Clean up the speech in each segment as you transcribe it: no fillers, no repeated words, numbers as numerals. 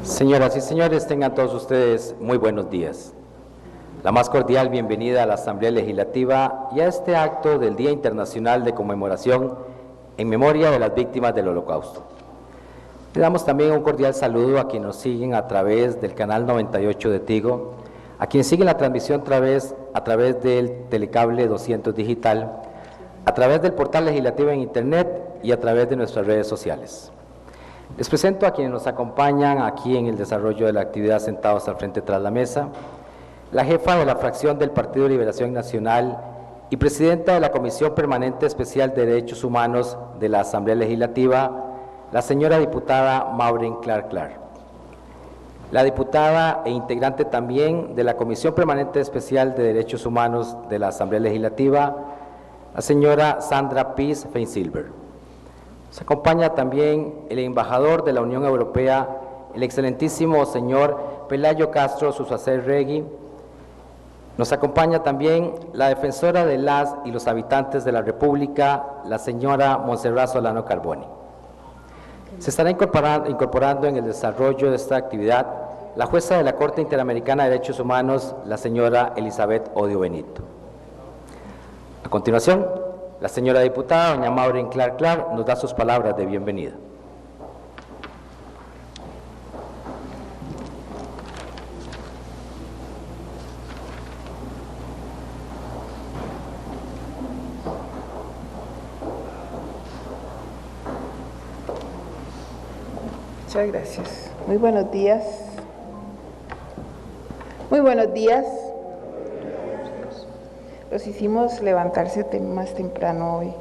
Señoras y señores, tengan todos ustedes muy buenos días. La más cordial bienvenida a la Asamblea Legislativa y a este acto del Día Internacional de Conmemoración en memoria de las víctimas del Holocausto. Le damos también un cordial saludo a quienes nos siguen a través del canal 98 de Tigo, a quienes siguen la transmisión a través del telecable 200 digital, a través del portal legislativo en internet y a través de nuestras redes sociales. Les presento a quienes nos acompañan aquí en el desarrollo de la actividad sentados al frente tras la mesa, la jefa de la fracción del Partido de Liberación Nacional y presidenta de la Comisión Permanente Especial de Derechos Humanos de la Asamblea Legislativa, la señora diputada Maureen Clark Clark. La diputada e integrante también de la Comisión Permanente Especial de Derechos Humanos de la Asamblea Legislativa, la señora Sandra Peace Feinsilver. Nos acompaña también el embajador de la Unión Europea, el excelentísimo señor Pelayo Castro Susacer Regui. Nos acompaña también la defensora de las y los habitantes de la República, la señora Montserrat Solano Carboni. Se estará incorporando en el desarrollo de esta actividad la jueza de la Corte Interamericana de Derechos Humanos, la señora Elizabeth Odio Benito. A continuación, la señora diputada, doña Maureen Clark Clark, nos da sus palabras de bienvenida. Muchas gracias. Muy buenos días. Muy buenos días. Los hicimos levantarse más temprano hoy,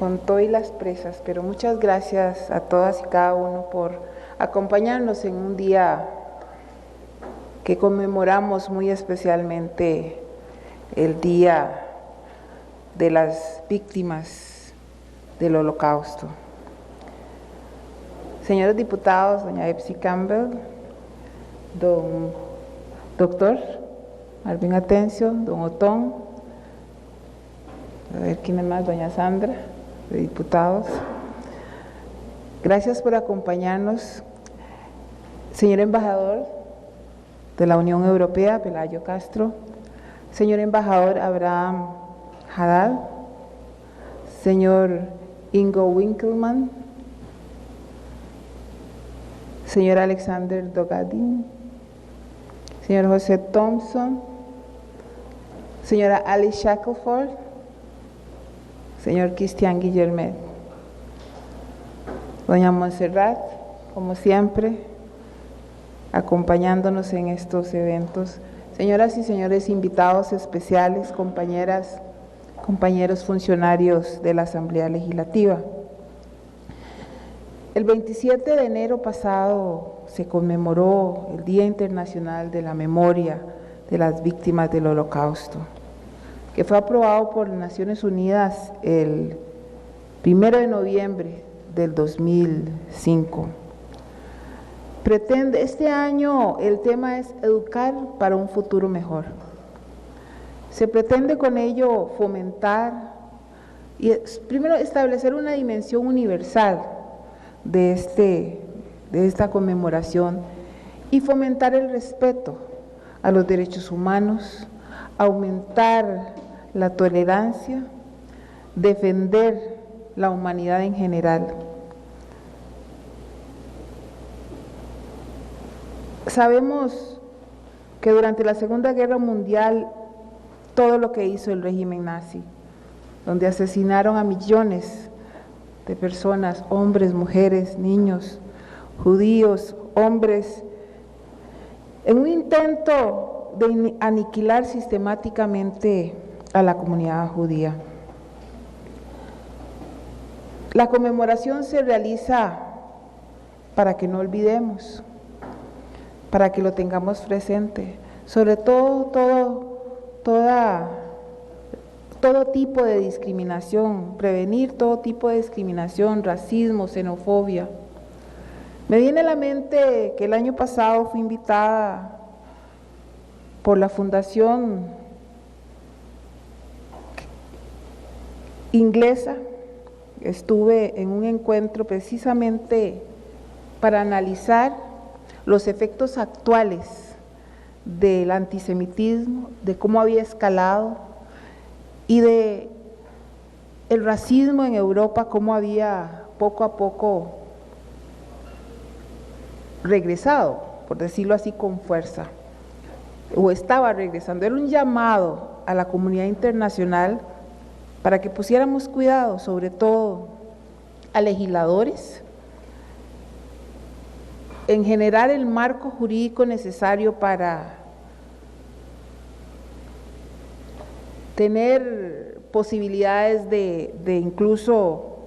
con todo y las presas, pero muchas gracias a todas y cada uno por acompañarnos en un día que conmemoramos muy especialmente el Día de las Víctimas del Holocausto. Señores diputados, doña Epsi Campbell, don doctor Marvin Atencio, don Otón, a ver quién es más, doña Sandra, de diputados. Gracias por acompañarnos. Señor embajador de la Unión Europea, Pelayo Castro, señor embajador Abraham Haddad, señor Ingo Winkelmann, señor Alexander Dogadin, señor José Thompson, señora Alice Shackelford, señor Cristian Guillermet, doña Montserrat, como siempre, acompañándonos en estos eventos, señoras y señores invitados especiales, compañeras, compañeros funcionarios de la Asamblea Legislativa. El 27 de enero pasado se conmemoró el Día Internacional de la Memoria de las Víctimas del Holocausto, que fue aprobado por las Naciones Unidas el 1 de noviembre del 2005. Este año el tema es educar para un futuro mejor. Se pretende con ello fomentar y primero establecer una dimensión universal de esta conmemoración y fomentar el respeto a los derechos humanos, aumentar la tolerancia, defender la humanidad en general. Sabemos que durante la Segunda Guerra Mundial, todo lo que hizo el régimen nazi, donde asesinaron a millones de personas, hombres, mujeres, niños, judíos, hombres, en un intento de aniquilar sistemáticamente a la comunidad judía. La conmemoración se realiza para que no olvidemos, para que lo tengamos presente, sobre todo todo tipo de discriminación, prevenir todo tipo de discriminación, racismo, xenofobia. Me viene a la mente que el año pasado fui invitada por la Fundación Inglesa, estuve en un encuentro precisamente para analizar los efectos actuales del antisemitismo, de cómo había escalado y de el racismo en Europa, cómo había poco a poco regresado, por decirlo así, con fuerza, o estaba regresando. Era un llamado a la comunidad internacional para que pusiéramos cuidado, sobre todo a legisladores, en generar el marco jurídico necesario para tener posibilidades de incluso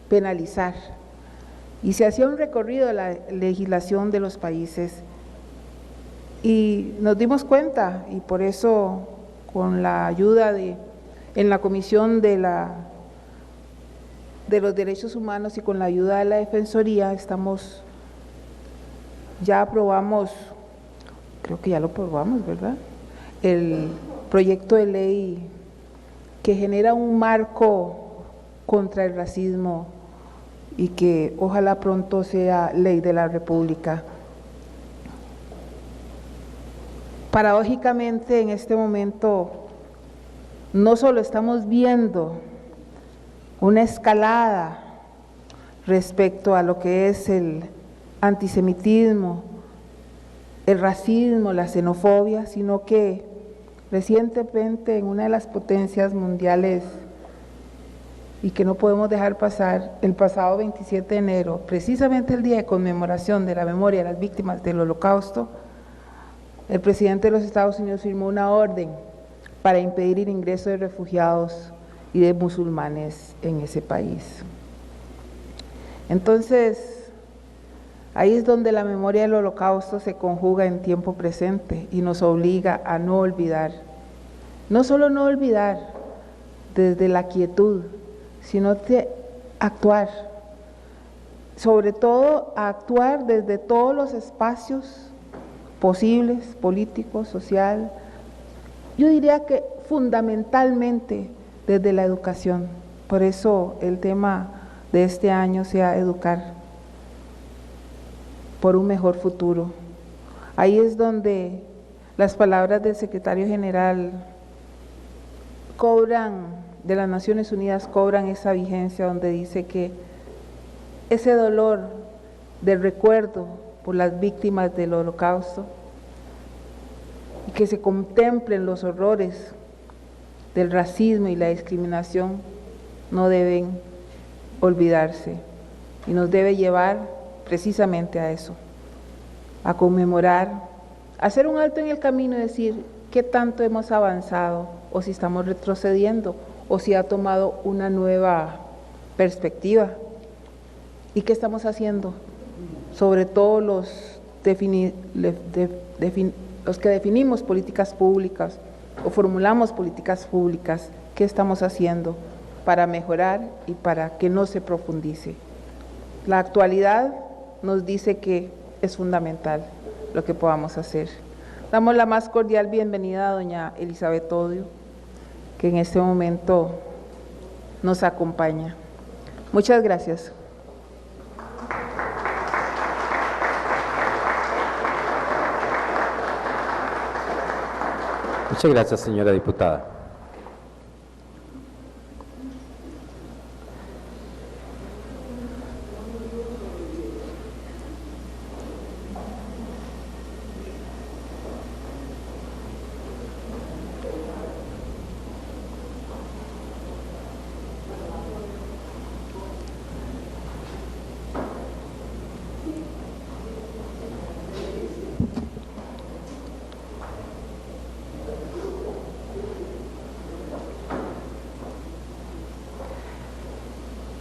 penalizar. Y se hacía un recorrido de la legislación de los países y nos dimos cuenta, y por eso con la ayuda en la Comisión de los Derechos Humanos y con la ayuda de la Defensoría ya aprobamos, creo que ya lo aprobamos, ¿verdad?, el proyecto de ley que genera un marco contra el racismo y que ojalá pronto sea ley de la República. Paradójicamente, en este momento, no solo estamos viendo una escalada respecto a lo que es el antisemitismo, el racismo, la xenofobia, sino que recientemente en una de las potencias mundiales, y que no podemos dejar pasar, el pasado 27 de enero, precisamente el día de conmemoración de la memoria de las víctimas del Holocausto, el presidente de los Estados Unidos firmó una orden para impedir el ingreso de refugiados y de musulmanes en ese país. Entonces, ahí es donde la memoria del Holocausto se conjuga en tiempo presente y nos obliga a no olvidar, no solo no olvidar desde la quietud, sino de actuar, sobre todo a actuar desde todos los espacios posibles, políticos, social, yo diría que fundamentalmente desde la educación. Por eso el tema de este año sea educar por un mejor futuro. Ahí es donde las palabras del secretario general de las Naciones Unidas cobran esa vigencia, donde dice que ese dolor del recuerdo por las víctimas del Holocausto y que se contemplen los horrores del racismo y la discriminación no deben olvidarse y nos debe llevar precisamente a eso, a conmemorar, a hacer un alto en el camino y decir qué tanto hemos avanzado o si estamos retrocediendo o si ha tomado una nueva perspectiva y qué estamos haciendo, sobre todo los que definimos políticas públicas o formulamos políticas públicas, qué estamos haciendo para mejorar y para que no se profundice. La actualidad nos dice que es fundamental lo que podamos hacer. Damos la más cordial bienvenida a doña Elizabeth Odio, que en este momento nos acompaña. Muchas gracias. Muchas gracias, señora diputada.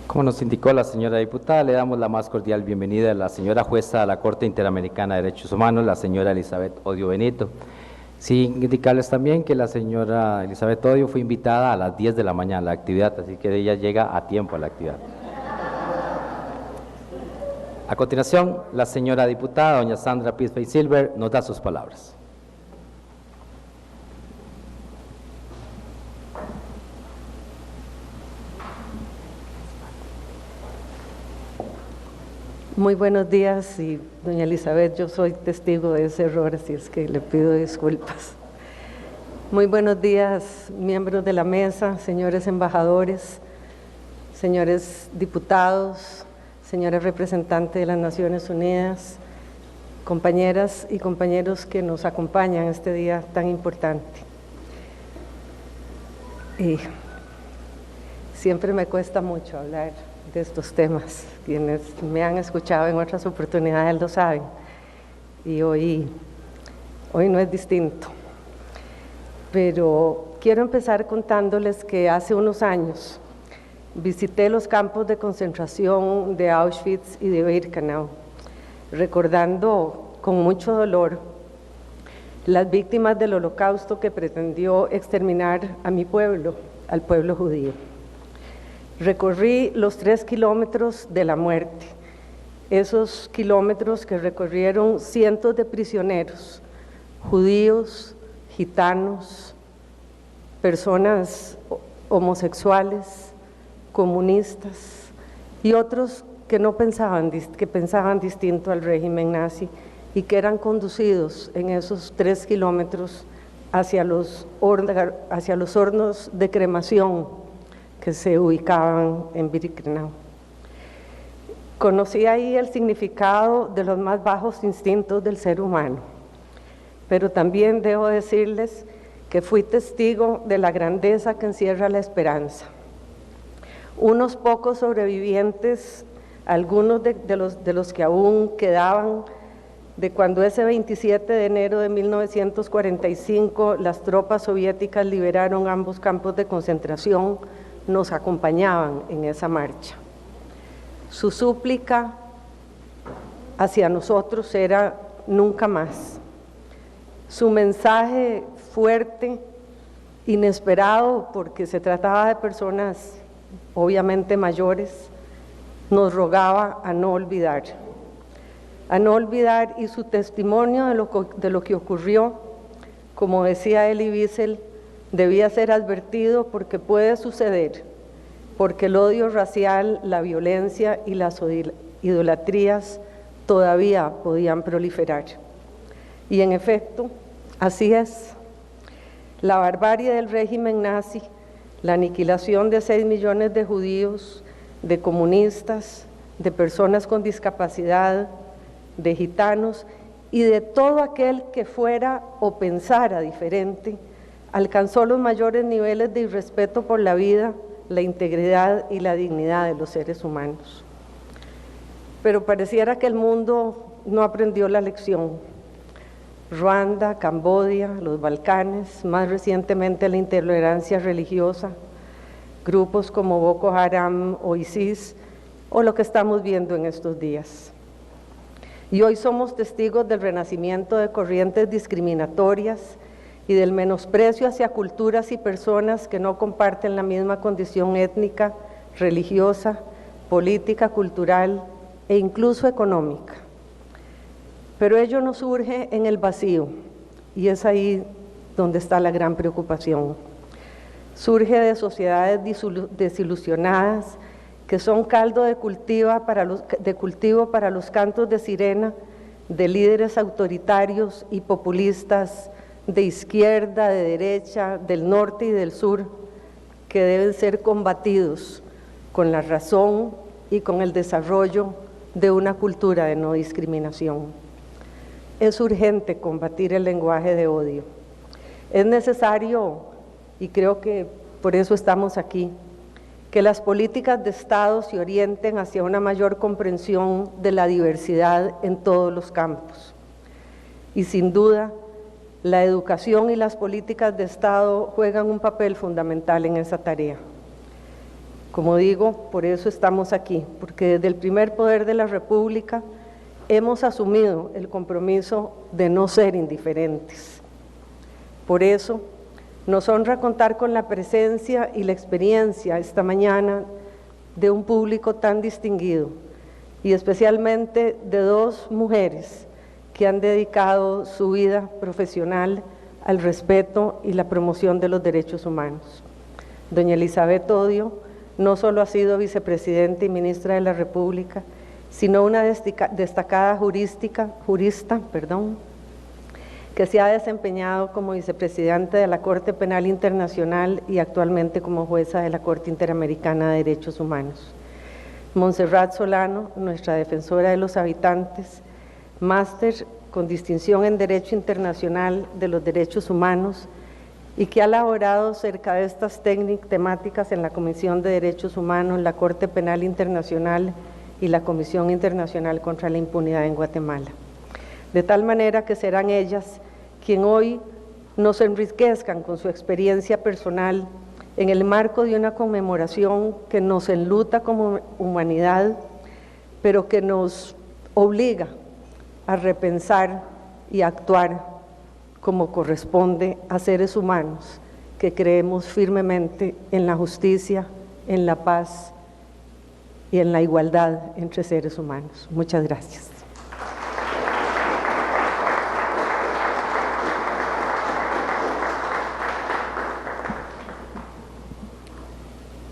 Como nos indicó la señora diputada, le damos la más cordial bienvenida a la señora jueza de la Corte Interamericana de Derechos Humanos, la señora Elizabeth Odio Benito. Sin indicarles también que la señora Elizabeth Odio fue invitada a las 10 de la mañana a la actividad, así que ella llega a tiempo a la actividad. A continuación, la señora diputada, doña Sandra Pisfey Silver, nos da sus palabras. Muy buenos días, y doña Elizabeth, yo soy testigo de ese error, así es que le pido disculpas. Muy buenos días, miembros de la mesa, señores embajadores, señores diputados, señores representantes de las Naciones Unidas, compañeras y compañeros que nos acompañan este día tan importante. Y siempre me cuesta mucho hablar de estos temas. Quienes me han escuchado en otras oportunidades lo saben, y hoy no es distinto. Pero quiero empezar contándoles que hace unos años visité los campos de concentración de Auschwitz y de Birkenau, recordando con mucho dolor las víctimas del Holocausto que pretendió exterminar a mi pueblo, al pueblo judío. Recorrí los 3 kilómetros de la muerte, esos kilómetros que recorrieron cientos de prisioneros, judíos, gitanos, personas homosexuales, comunistas y otros que pensaban distinto al régimen nazi y que eran conducidos en esos 3 kilómetros hacia los hornos de cremación que se ubicaban en Birkenau. Conocí ahí el significado de los más bajos instintos del ser humano, pero también debo decirles que fui testigo de la grandeza que encierra la esperanza. Unos pocos sobrevivientes, algunos de los que aún quedaban, de cuando ese 27 de enero de 1945 las tropas soviéticas liberaron ambos campos de concentración, nos acompañaban en esa marcha. Su súplica hacia nosotros era nunca más. Su mensaje fuerte, inesperado, porque se trataba de personas obviamente mayores, nos rogaba a no olvidar, y su testimonio de lo que ocurrió, como decía Elie Wiesel, debía ser advertido porque puede suceder, porque el odio racial, la violencia y las idolatrías todavía podían proliferar. Y en efecto, así es. La barbarie del régimen nazi, la aniquilación de 6 millones de judíos, de comunistas, de personas con discapacidad, de gitanos y de todo aquel que fuera o pensara diferente, alcanzó los mayores niveles de irrespeto por la vida, la integridad y la dignidad de los seres humanos. Pero pareciera que el mundo no aprendió la lección. Ruanda, Camboya, los Balcanes, más recientemente la intolerancia religiosa, grupos como Boko Haram o ISIS, o lo que estamos viendo en estos días. Y hoy somos testigos del renacimiento de corrientes discriminatorias y del menosprecio hacia culturas y personas que no comparten la misma condición étnica, religiosa, política, cultural e incluso económica. Pero ello no surge en el vacío, y es ahí donde está la gran preocupación. Surge de sociedades desilusionadas que son caldo de cultivo para los cantos de sirena de líderes autoritarios y populistas de izquierda, de derecha, del norte y del sur, que deben ser combatidos con la razón y con el desarrollo de una cultura de no discriminación. Es urgente combatir el lenguaje de odio. Es necesario, y creo que por eso estamos aquí, que las políticas de Estado se orienten hacia una mayor comprensión de la diversidad en todos los campos. Y sin duda, la educación y las políticas de Estado juegan un papel fundamental en esa tarea. Como digo, por eso estamos aquí, porque desde el primer poder de la República hemos asumido el compromiso de no ser indiferentes. Por eso, nos honra contar con la presencia y la experiencia esta mañana de un público tan distinguido y especialmente de 2 mujeres que han dedicado su vida profesional al respeto y la promoción de los derechos humanos. Doña Elizabeth Odio no solo ha sido vicepresidenta y ministra de la República, sino una destacada jurista, que se ha desempeñado como vicepresidente de la Corte Penal Internacional y actualmente como jueza de la Corte Interamericana de Derechos Humanos. Montserrat Solano, nuestra defensora de los habitantes, máster con distinción en Derecho Internacional de los Derechos Humanos y que ha elaborado cerca de estas temáticas en la Comisión de Derechos Humanos, la Corte Penal Internacional y la Comisión Internacional contra la Impunidad en Guatemala. De tal manera que serán ellas quien hoy nos enriquezcan con su experiencia personal en el marco de una conmemoración que nos enluta como humanidad, pero que nos obliga a repensar y actuar como corresponde a seres humanos que creemos firmemente en la justicia, en la paz y en la igualdad entre seres humanos. Muchas gracias.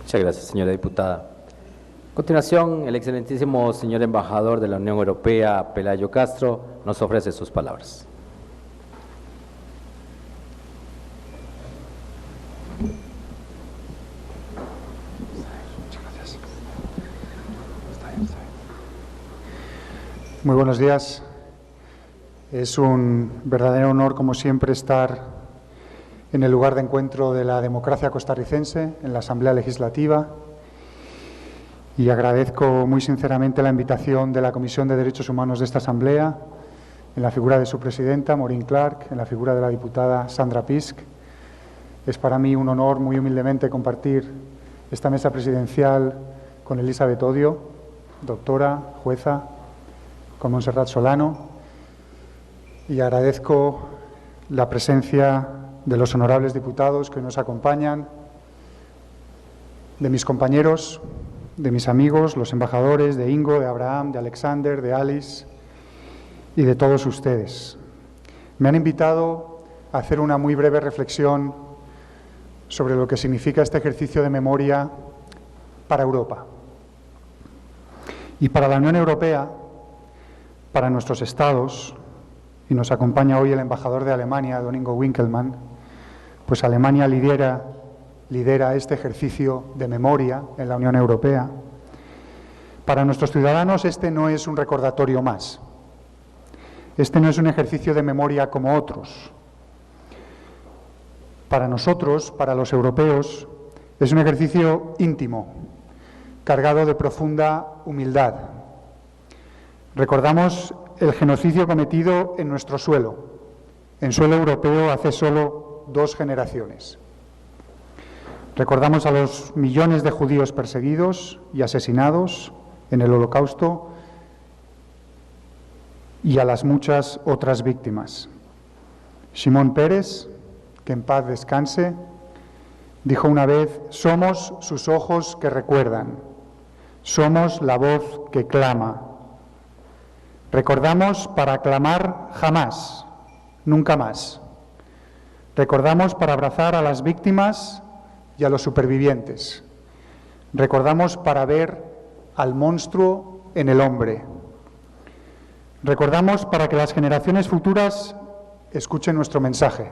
Muchas gracias, señora diputada. A continuación, el excelentísimo señor embajador de la Unión Europea, Pelayo Castro, nos ofrece sus palabras. Muy buenos días. Es un verdadero honor, como siempre, estar en el lugar de encuentro de la democracia costarricense, en la Asamblea Legislativa, y agradezco muy sinceramente la invitación de la Comisión de Derechos Humanos de esta Asamblea, en la figura de su presidenta, Maureen Clark, en la figura de la diputada Sandra Pisk. Es para mí un honor, muy humildemente, compartir esta mesa presidencial con Elizabeth Odio, doctora, jueza, con Montserrat Solano, y agradezco la presencia de los honorables diputados que nos acompañan, de mis compañeros, de mis amigos, los embajadores, de Ingo, de Abraham, de Alexander, de Alice y de todos ustedes. Me han invitado a hacer una muy breve reflexión sobre lo que significa este ejercicio de memoria para Europa y para la Unión Europea, para nuestros estados, y nos acompaña hoy el embajador de Alemania, don Ingo Winkelmann. Pues Alemania lidera este ejercicio de memoria en la Unión Europea. Para nuestros ciudadanos este no es un recordatorio más. Este no es un ejercicio de memoria como otros. Para nosotros, para los europeos, es un ejercicio íntimo, cargado de profunda humildad. Recordamos el genocidio cometido en nuestro suelo, en suelo europeo, hace solo 2 generaciones. Recordamos a los millones de judíos perseguidos y asesinados en el Holocausto y a las muchas otras víctimas. Shimon Peres, que en paz descanse, dijo una vez: somos sus ojos que recuerdan, somos la voz que clama. Recordamos para clamar jamás, nunca más. Recordamos para abrazar a las víctimas y a los supervivientes. Recordamos para ver al monstruo en el hombre. Recordamos para que las generaciones futuras escuchen nuestro mensaje.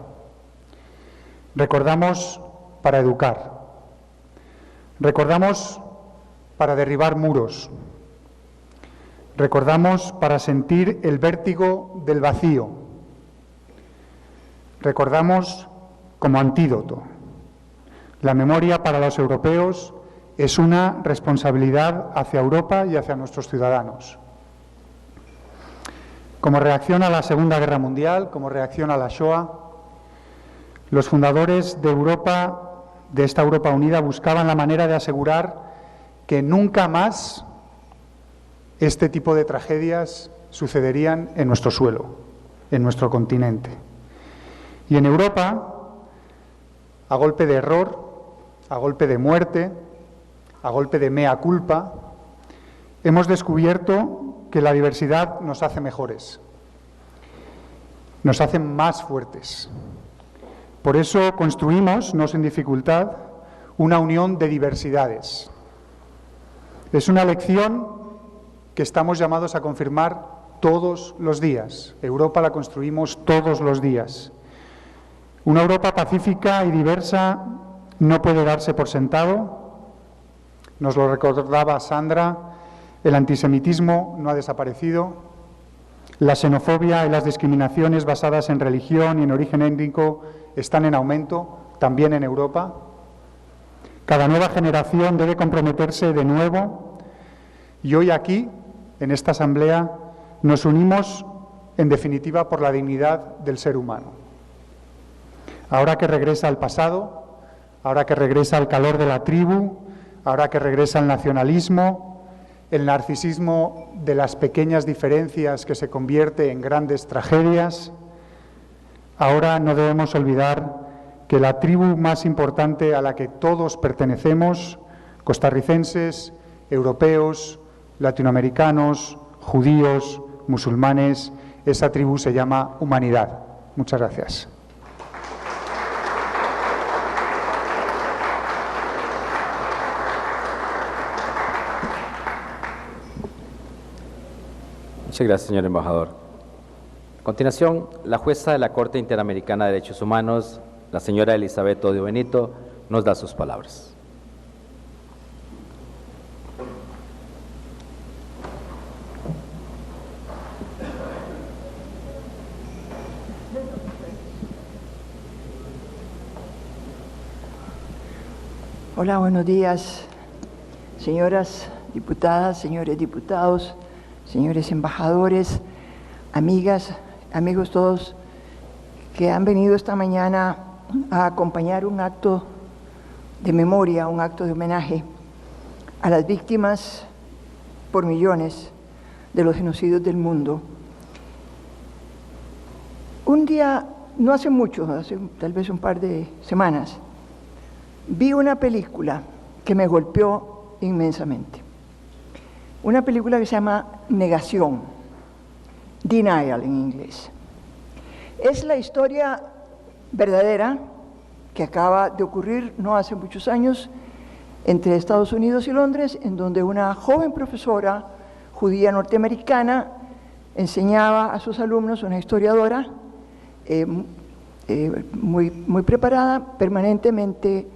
Recordamos para educar. Recordamos para derribar muros. Recordamos para sentir el vértigo del vacío. Recordamos como antídoto. La memoria para los europeos es una responsabilidad hacia Europa y hacia nuestros ciudadanos. Como reacción a la Segunda Guerra Mundial, como reacción a la Shoah, los fundadores de Europa, de esta Europa unida, buscaban la manera de asegurar que nunca más este tipo de tragedias sucederían en nuestro suelo, en nuestro continente. Y en Europa, a golpe de error, a golpe de muerte, a golpe de mea culpa, hemos descubierto que la diversidad nos hace mejores, nos hace más fuertes. Por eso construimos, no sin dificultad, una unión de diversidades. Es una lección que estamos llamados a confirmar todos los días. Europa la construimos todos los días. Una Europa pacífica y diversa no puede darse por sentado. Nos lo recordaba Sandra, el antisemitismo no ha desaparecido, la xenofobia y las discriminaciones basadas en religión y en origen étnico están en aumento, también en Europa. Cada nueva generación debe comprometerse de nuevo y hoy aquí, en esta asamblea, nos unimos en definitiva por la dignidad del ser humano. Ahora que regresa al pasado, ahora que regresa el calor de la tribu, ahora que regresa el nacionalismo, el narcisismo de las pequeñas diferencias que se convierte en grandes tragedias, ahora no debemos olvidar que la tribu más importante a la que todos pertenecemos, costarricenses, europeos, latinoamericanos, judíos, musulmanes, esa tribu se llama humanidad. Muchas gracias. Muchas gracias, señor embajador. A continuación, la jueza de la Corte Interamericana de Derechos Humanos, la señora Elizabeth Odio Benito, nos da sus palabras. Hola, buenos días, señoras diputadas, señores diputados, señores embajadores, amigas, amigos todos que han venido esta mañana a acompañar un acto de memoria, un acto de homenaje a las víctimas por millones de los genocidios del mundo. Un día, no hace mucho, hace tal vez un par de semanas, vi una película que me golpeó inmensamente. Una película que se llama Negación, Denial en inglés. Es la historia verdadera que acaba de ocurrir no hace muchos años entre Estados Unidos y Londres, en donde una joven profesora judía norteamericana enseñaba a sus alumnos, una historiadora muy preparada, permanentemente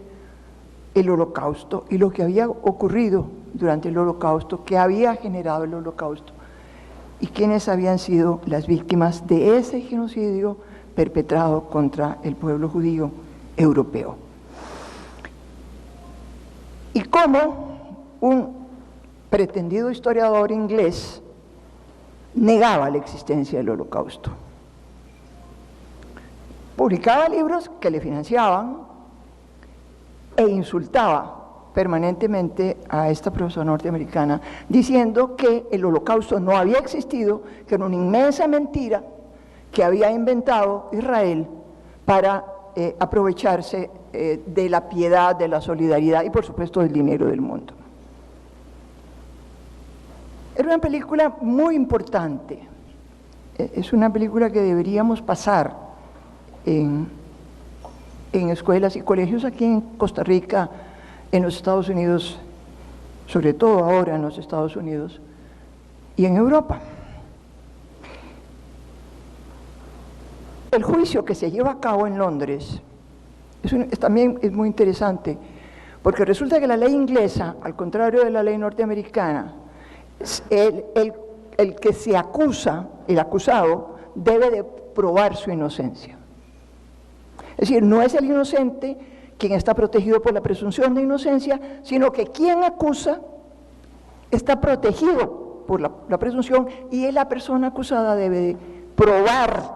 el Holocausto y lo que había ocurrido durante el Holocausto, que había generado el Holocausto y quiénes habían sido las víctimas de ese genocidio perpetrado contra el pueblo judío europeo. Y cómo un pretendido historiador inglés negaba la existencia del Holocausto. Publicaba libros que le financiaban e insultaba permanentemente a esta profesora norteamericana, diciendo que el Holocausto no había existido, que era una inmensa mentira que había inventado Israel para aprovecharse de la piedad, de la solidaridad y por supuesto del dinero del mundo. Era una película muy importante, es una película que deberíamos pasar en escuelas y colegios aquí en Costa Rica, en los Estados Unidos, sobre todo ahora en los Estados Unidos y en Europa. El juicio que se lleva a cabo en Londres también es muy interesante, porque resulta que la ley inglesa, al contrario de la ley norteamericana, el que se acusa, el acusado, debe de probar su inocencia. Es decir, no es el inocente quien está protegido por la presunción de inocencia, sino que quien acusa está protegido por la presunción y la persona acusada debe de probar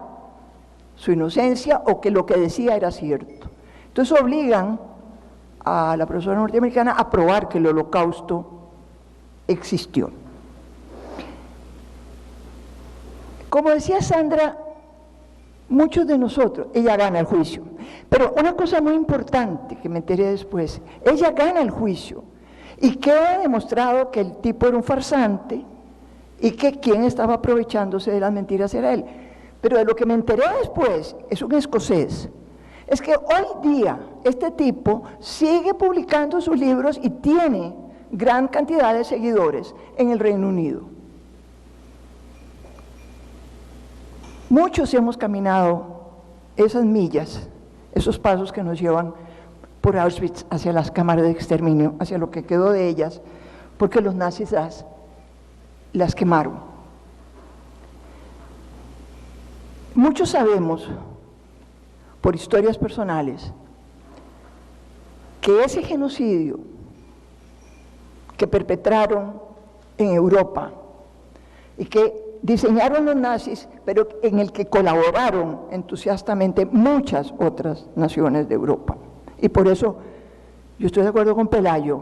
su inocencia o que lo que decía era cierto. Entonces obligan a la profesora norteamericana a probar que el Holocausto existió. Como decía Sandra, muchos de nosotros, ella gana el juicio, pero una cosa muy importante que me enteré después, ella gana el juicio y queda demostrado que el tipo era un farsante y que quien estaba aprovechándose de las mentiras era él. Pero de lo que me enteré después, es un escocés, es que hoy día este tipo sigue publicando sus libros y tiene gran cantidad de seguidores en el Reino Unido. Muchos hemos caminado esas millas, esos pasos que nos llevan por Auschwitz hacia las cámaras de exterminio, hacia lo que quedó de ellas, porque los nazis las quemaron. Muchos sabemos, por historias personales, que ese genocidio que perpetraron en Europa y que diseñaron los nazis, pero en el que colaboraron entusiastamente muchas otras naciones de Europa. Y por eso yo estoy de acuerdo con Pelayo,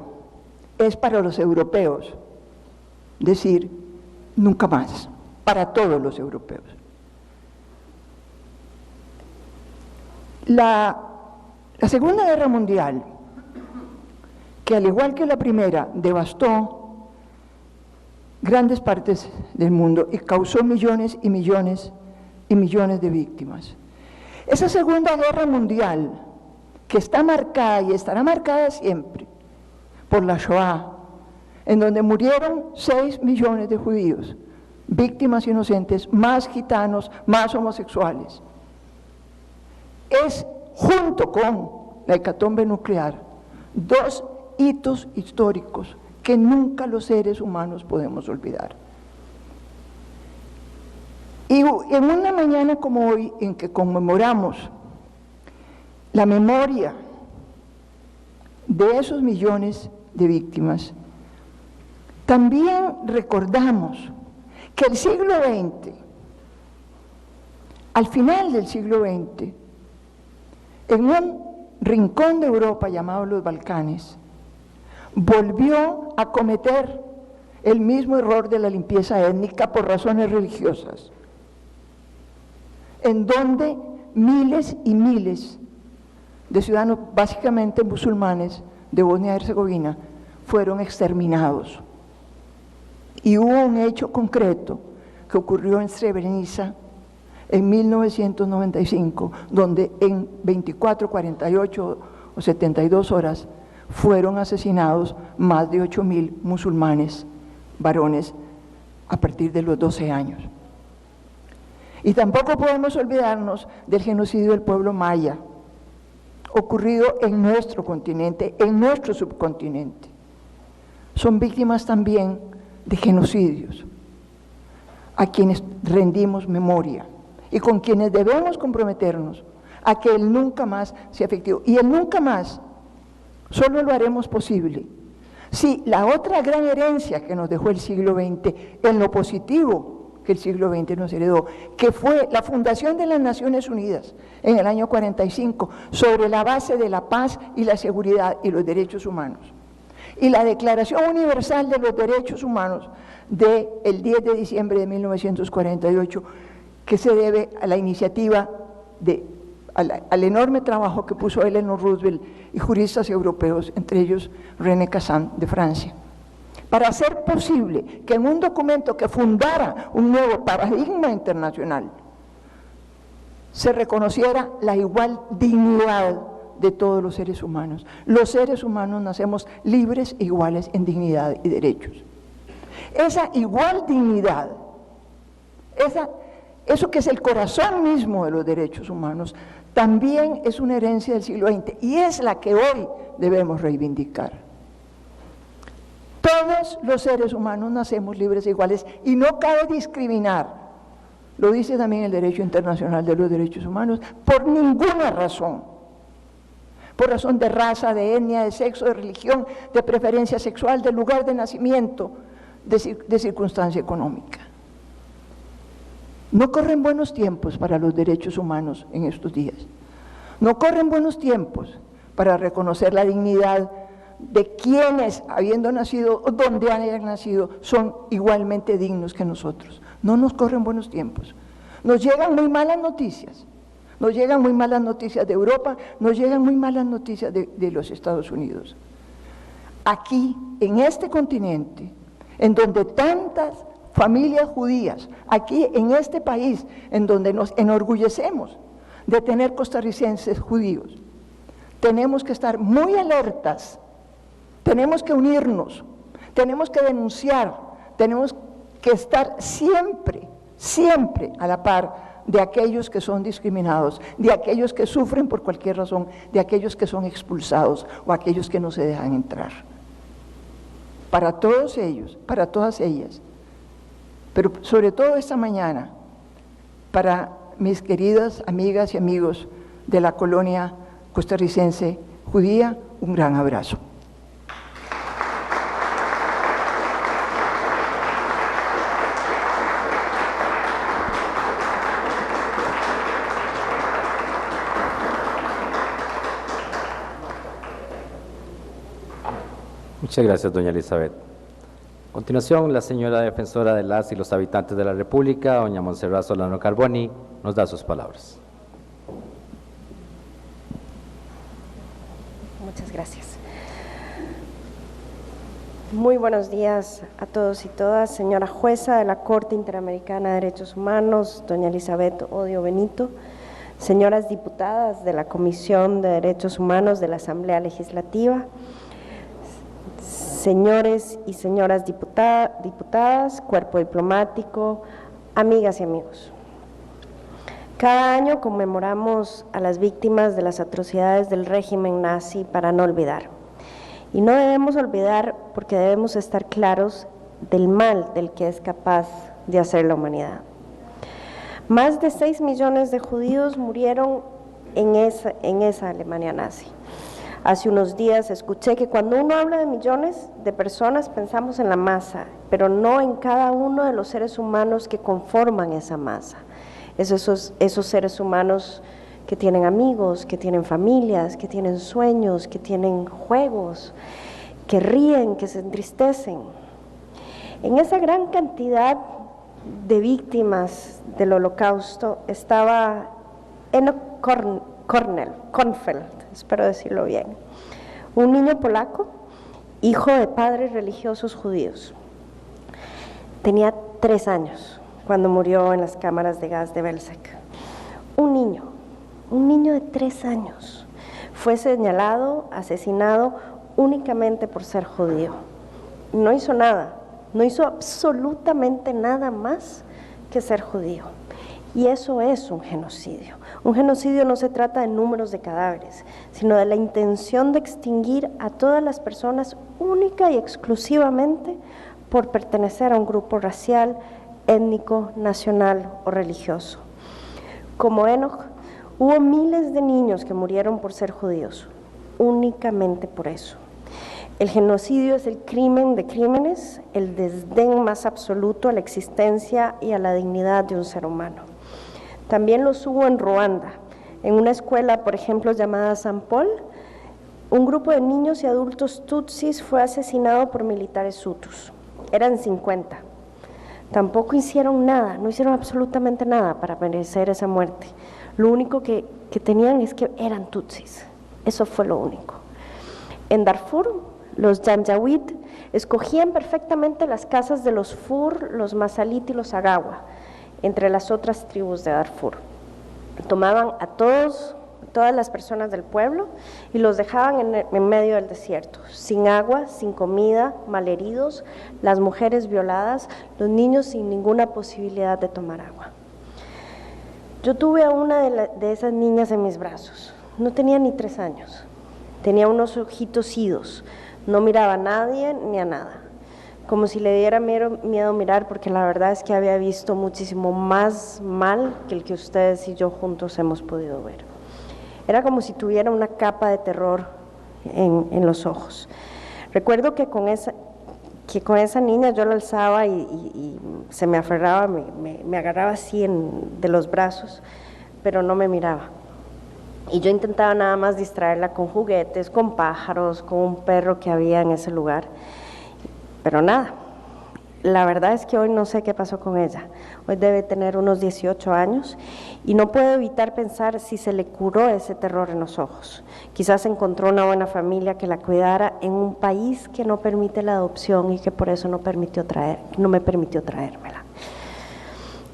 es para los europeos decir nunca más, para todos los europeos. La Segunda Guerra Mundial, que al igual que la primera devastó grandes partes del mundo y causó millones y millones y millones de víctimas. Esa Segunda Guerra Mundial, que está marcada y estará marcada siempre por la Shoah, en donde murieron 6 millones de judíos, víctimas inocentes, más gitanos, más homosexuales, es, junto con la hecatombe nuclear, 2 hitos históricos que nunca los seres humanos podemos olvidar. Y en una mañana como hoy, en que conmemoramos la memoria de esos millones de víctimas, también recordamos que el siglo XX, al final del siglo XX, en un rincón de Europa llamado los Balcanes, volvió a cometer el mismo error de la limpieza étnica por razones religiosas, en donde miles y miles de ciudadanos, básicamente musulmanes, de Bosnia y Herzegovina, fueron exterminados. Y hubo un hecho concreto que ocurrió en Srebrenica en 1995, donde en 24, 48 o 72 horas fueron asesinados más de 8.000 musulmanes, varones, a partir de los 12 años. Y tampoco podemos olvidarnos del genocidio del pueblo maya, ocurrido en nuestro continente, en nuestro subcontinente. Son víctimas también de genocidios, a quienes rendimos memoria y con quienes debemos comprometernos a que el nunca más sea efectivo. Y el nunca más solo lo haremos posible si la otra gran herencia que nos dejó el siglo XX, en lo positivo que el siglo XX nos heredó, que fue la fundación de las Naciones Unidas en el año 45, sobre la base de la paz y la seguridad y los derechos humanos, y la Declaración Universal de los Derechos Humanos del 10 de diciembre de 1948, que se debe a la iniciativa, al enorme trabajo que puso Eleanor Roosevelt y juristas europeos, entre ellos René Cassin de Francia, para hacer posible que en un documento que fundara un nuevo paradigma internacional se reconociera la igual dignidad de todos los seres humanos. Los seres humanos nacemos libres e iguales en dignidad y derechos. Esa igual dignidad, eso que es el corazón mismo de los derechos humanos, también es una herencia del siglo XX y es la que hoy debemos reivindicar. Todos los seres humanos nacemos libres e iguales y no cabe discriminar, lo dice también el derecho internacional de los derechos humanos, por ninguna razón, por razón de raza, de etnia, de sexo, de religión, de preferencia sexual, de lugar de nacimiento, de circunstancia económica. No corren buenos tiempos para los derechos humanos en estos días. No corren buenos tiempos para reconocer la dignidad de quienes, habiendo nacido o donde hayan nacido, son igualmente dignos que nosotros. No nos corren buenos tiempos. Nos llegan muy malas noticias. Nos llegan muy malas noticias de Europa, nos llegan muy malas noticias de los Estados Unidos. Aquí, en este continente, en donde tantas familias judías, aquí en este país, en donde nos enorgullecemos de tener costarricenses judíos, tenemos que estar muy alertas, tenemos que unirnos, tenemos que denunciar, tenemos que estar siempre, siempre a la par de aquellos que son discriminados, de aquellos que sufren por cualquier razón, de aquellos que son expulsados o aquellos que no se dejan entrar. Para todos ellos, para todas ellas, pero sobre todo esta mañana, para mis queridas amigas y amigos de la colonia costarricense judía, un gran abrazo. Muchas gracias, doña Elizabeth. A continuación, la señora defensora de las y los habitantes de la República, doña Montserrat Solano Carboni, nos da sus palabras. Muchas gracias. Muy buenos días a todos y todas. Señora jueza de la Corte Interamericana de Derechos Humanos, doña Elizabeth Odio Benito, señoras diputadas de la Comisión de Derechos Humanos de la Asamblea Legislativa, señores y señoras diputadas, cuerpo diplomático, amigas y amigos. Cada año conmemoramos a las víctimas de las atrocidades del régimen nazi para no olvidar. Y no debemos olvidar porque debemos estar claros del mal del que es capaz de hacer la humanidad. Más de 6 millones de judíos murieron en esa Alemania nazi. Hace unos días escuché que cuando uno habla de millones de personas pensamos en la masa, pero no en cada uno de los seres humanos que conforman esa masa. Esos seres humanos que tienen amigos, que tienen familias, que tienen sueños, que tienen juegos, que ríen, que se entristecen. En esa gran cantidad de víctimas del Holocausto estaba Enoch Kornfeld, espero decirlo bien, un niño polaco, hijo de padres religiosos judíos. Tenía 3 años cuando murió en las cámaras de gas de Belzec. Un niño de 3 años, fue señalado, asesinado únicamente por ser judío. No hizo nada, no hizo absolutamente nada más que ser judío. Y eso es un genocidio. Un genocidio no se trata de números de cadáveres, sino de la intención de extinguir a todas las personas única y exclusivamente por pertenecer a un grupo racial, étnico, nacional o religioso. Como Enoch, hubo miles de niños que murieron por ser judíos, únicamente por eso. El genocidio es el crimen de crímenes, el desdén más absoluto a la existencia y a la dignidad de un ser humano. También los hubo en Ruanda. En una escuela, por ejemplo, llamada San Paul, un grupo de niños y adultos tutsis fue asesinado por militares hutus. Eran 50. Tampoco hicieron nada, no hicieron absolutamente nada para merecer esa muerte. Lo único que tenían es que eran tutsis. Eso fue lo único. En Darfur, los Janjaweed escogían perfectamente las casas de los Fur, los Masalit y los Agawa, entre las otras tribus de Darfur. Tomaban a todas las personas del pueblo y los dejaban en medio del desierto, sin agua, sin comida, malheridos, las mujeres violadas, los niños sin ninguna posibilidad de tomar agua. Yo tuve a una de esas niñas en mis brazos. No tenía ni 3 años. Tenía unos ojitos idos. No miraba a nadie ni a nada. Como si le diera miedo mirar, porque la verdad es que había visto muchísimo más mal que el que ustedes y yo juntos hemos podido ver. Era como si tuviera una capa de terror en los ojos. Recuerdo que con esa niña yo la alzaba y se me aferraba, me agarraba así de los brazos, pero no me miraba. Y yo intentaba nada más distraerla con juguetes, con pájaros, con un perro que había en ese lugar. Pero nada, la verdad es que hoy no sé qué pasó con ella. Hoy debe tener unos 18 años y no puedo evitar pensar si se le curó ese terror en los ojos. Quizás encontró una buena familia que la cuidara en un país que no permite la adopción y que por eso no me permitió traérmela.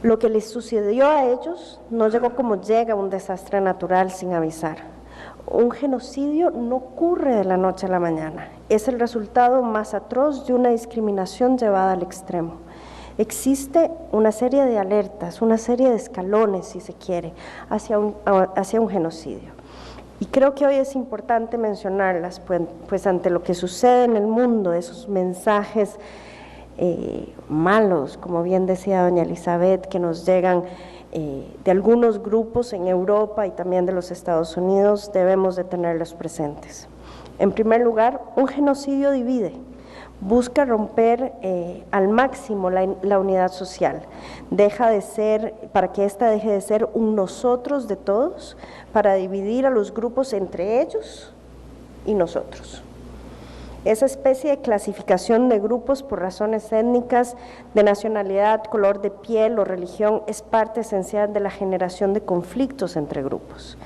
Lo que les sucedió a ellos no llegó como llega un desastre natural sin avisar. Un genocidio no ocurre de la noche a la mañana. Es el resultado más atroz de una discriminación llevada al extremo. existe una serie de alertas, una serie de escalones, si se quiere, hacia un genocidio. Y creo que hoy es importante mencionarlas, pues ante lo que sucede en el mundo, esos mensajes malos, como bien decía doña Elizabeth, que nos llegan de algunos grupos en Europa y también de los Estados Unidos, debemos de tenerlos presentes. En primer lugar, un genocidio divide, busca romper al máximo la unidad social, para que ésta deje de ser un nosotros de todos, para dividir a los grupos entre ellos y nosotros. Esa especie de clasificación de grupos por razones étnicas, de nacionalidad, color de piel o religión es parte esencial de la generación de conflictos entre grupos.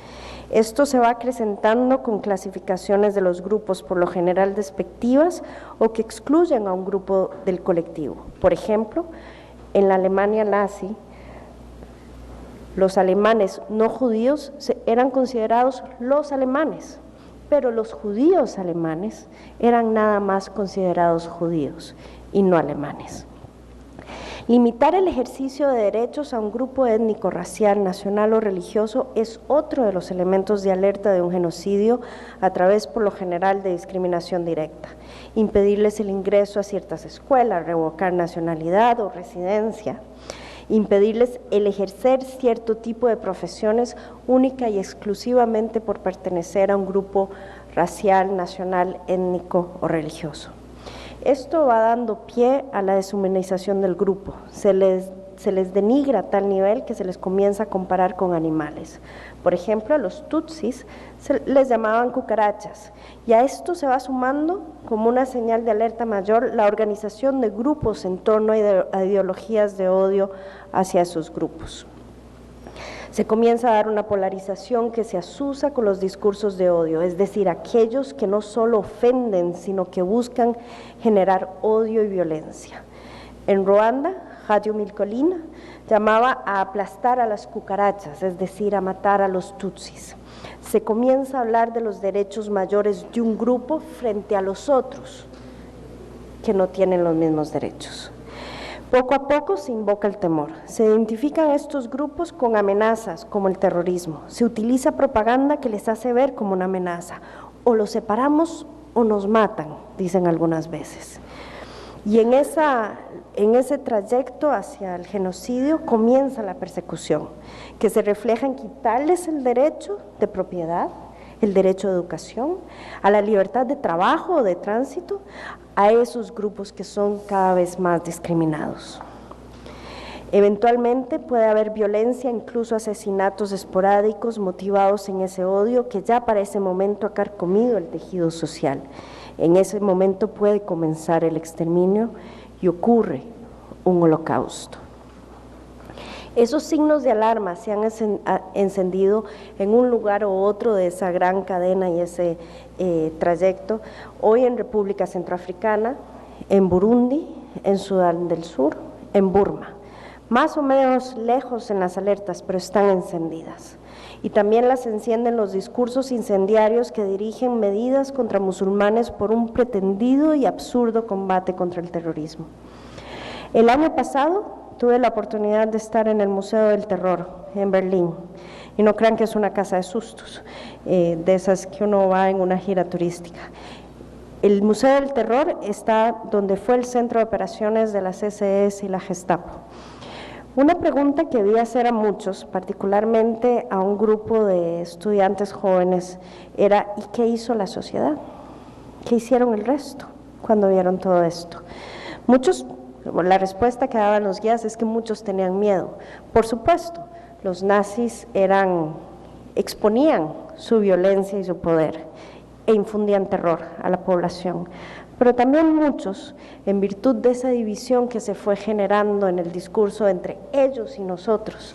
Esto se va acrecentando con clasificaciones de los grupos por lo general despectivas o que excluyen a un grupo del colectivo. Por ejemplo, en la Alemania nazi, los alemanes no judíos eran considerados los alemanes, pero los judíos alemanes eran nada más considerados judíos y no alemanes. Limitar el ejercicio de derechos a un grupo étnico, racial, nacional o religioso es otro de los elementos de alerta de un genocidio a través, por lo general, de discriminación directa. Impedirles el ingreso a ciertas escuelas, revocar nacionalidad o residencia, impedirles el ejercer cierto tipo de profesiones única y exclusivamente por pertenecer a un grupo racial, nacional, étnico o religioso. Esto va dando pie a la deshumanización del grupo, se les denigra a tal nivel que se les comienza a comparar con animales. Por ejemplo, a los tutsis les llamaban cucarachas, y a esto se va sumando, como una señal de alerta mayor, la organización de grupos en torno a ideologías de odio hacia esos grupos. Se comienza a dar una polarización que se asusa con los discursos de odio, es decir, aquellos que no solo ofenden, sino que buscan generar odio y violencia. En Ruanda, Hadio Milcolina llamaba a aplastar a las cucarachas, es decir, a matar a los tutsis. Se comienza a hablar de los derechos mayores de un grupo frente a los otros, que no tienen los mismos derechos. Poco a poco se invoca el temor, se identifican estos grupos con amenazas como el terrorismo, se utiliza propaganda que les hace ver como una amenaza, o los separamos o nos matan, dicen algunas veces. Y en ese trayecto hacia el genocidio comienza la persecución, que se refleja en quitarles el derecho de propiedad, el derecho de educación, a la libertad de trabajo o de tránsito, a esos grupos que son cada vez más discriminados. Eventualmente puede haber violencia, incluso asesinatos esporádicos motivados en ese odio que ya para ese momento ha carcomido el tejido social. En ese momento puede comenzar el exterminio y ocurre un holocausto. Esos signos de alarma se han encendido en un lugar u otro de esa gran cadena y ese trayecto, hoy en República Centroafricana, en Burundi, en Sudán del Sur, en Burma. Más o menos lejos en las alertas, pero están encendidas. Y también las encienden los discursos incendiarios que dirigen medidas contra musulmanes por un pretendido y absurdo combate contra el terrorismo. El año pasado tuve la oportunidad de estar en el Museo del Terror en Berlín, y no crean que es una casa de sustos, de esas que uno va en una gira turística. El Museo del Terror está donde fue el centro de operaciones de las SS y la Gestapo. Una pregunta que vi hacer a muchos, particularmente a un grupo de estudiantes jóvenes, era ¿y qué hizo la sociedad? ¿Qué hicieron el resto cuando vieron todo esto? La respuesta que daban los guías es que muchos tenían miedo. Por supuesto, los nazis exponían su violencia y su poder e infundían terror a la población, pero también muchos, en virtud de esa división que se fue generando en el discurso entre ellos y nosotros,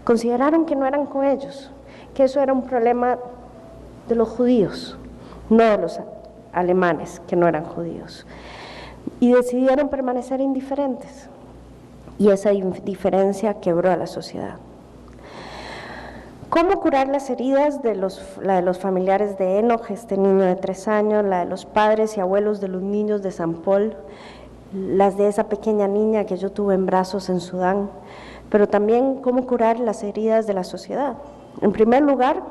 consideraron que no eran con ellos, que eso era un problema de los judíos, no de los alemanes que no eran judíos. Y decidieron permanecer indiferentes, y esa indiferencia quebró a la sociedad. ¿Cómo curar las heridas la de los familiares de Enoch, este niño de 3 años, la de los padres y abuelos de los niños de San Paul? las de esa pequeña niña que yo tuve en brazos en Sudán, pero también cómo curar las heridas de la sociedad. En primer lugar,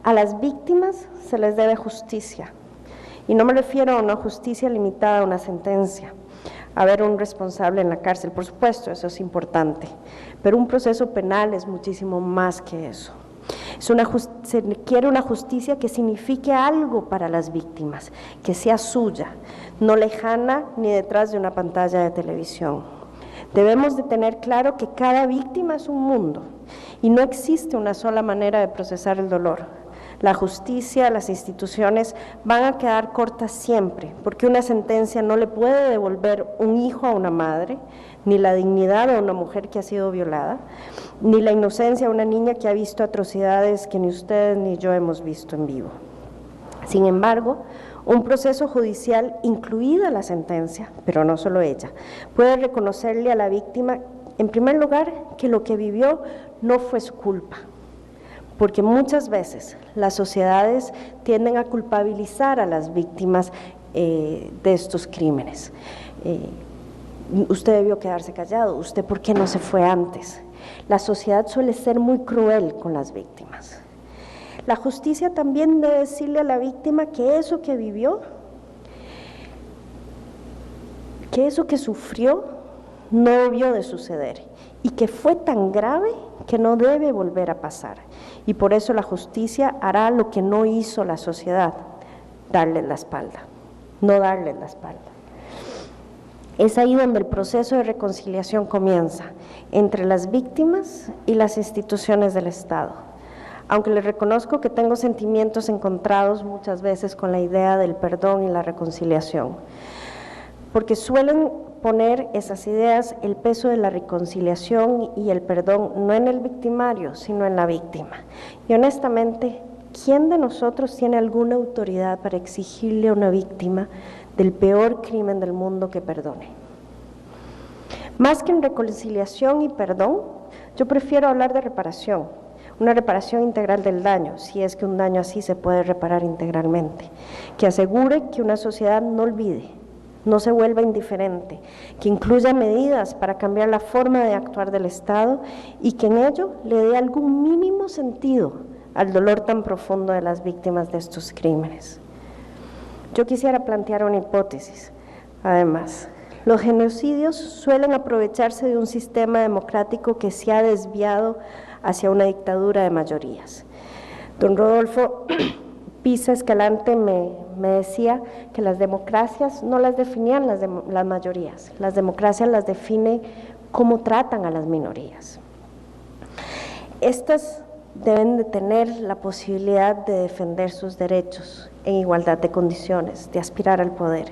a las víctimas se les debe justicia, y no me refiero a una justicia limitada a una sentencia, a ver un responsable en la cárcel, por supuesto, eso es importante, pero un proceso penal es muchísimo más que eso. Se quiere una justicia que signifique algo para las víctimas, que sea suya, no lejana ni detrás de una pantalla de televisión. Debemos de tener claro que cada víctima es un mundo y no existe una sola manera de procesar el dolor. La justicia, las instituciones van a quedar cortas siempre, porque una sentencia no le puede devolver un hijo a una madre, ni la dignidad a una mujer que ha sido violada, ni la inocencia a una niña que ha visto atrocidades que ni ustedes ni yo hemos visto en vivo. Sin embargo, un proceso judicial, incluida la sentencia, pero no solo ella, puede reconocerle a la víctima, en primer lugar, que lo que vivió no fue su culpa, porque muchas veces las sociedades tienden a culpabilizar a las víctimas de estos crímenes. Usted debió quedarse callado, usted ¿por qué no se fue antes? La sociedad suele ser muy cruel con las víctimas. La justicia también debe decirle a la víctima que eso que vivió, que eso que sufrió, no debió de suceder y que fue tan grave que no debe volver a pasar. Y por eso la justicia hará lo que no hizo la sociedad, darles la espalda, no darles la espalda. Es ahí donde el proceso de reconciliación comienza, entre las víctimas y las instituciones del Estado. Aunque les reconozco que tengo sentimientos encontrados muchas veces con la idea del perdón y la reconciliación, porque suelen poner esas ideas, el peso de la reconciliación y el perdón, no en el victimario, sino en la víctima. Y honestamente, ¿quién de nosotros tiene alguna autoridad para exigirle a una víctima del peor crimen del mundo que perdone? Más que en reconciliación y perdón, yo prefiero hablar de reparación, una reparación integral del daño, si es que un daño así se puede reparar integralmente, que asegure que una sociedad no olvide, no se vuelva indiferente, que incluya medidas para cambiar la forma de actuar del Estado y que en ello le dé algún mínimo sentido al dolor tan profundo de las víctimas de estos crímenes. Yo quisiera plantear una hipótesis, además. Los genocidios suelen aprovecharse de un sistema democrático que se ha desviado hacia una dictadura de mayorías. Don Rodolfo Pisa Escalante me decía que las democracias no las definían las mayorías, las democracias las define cómo tratan a las minorías. Estas deben de tener la posibilidad de defender sus derechos en igualdad de condiciones, de aspirar al poder.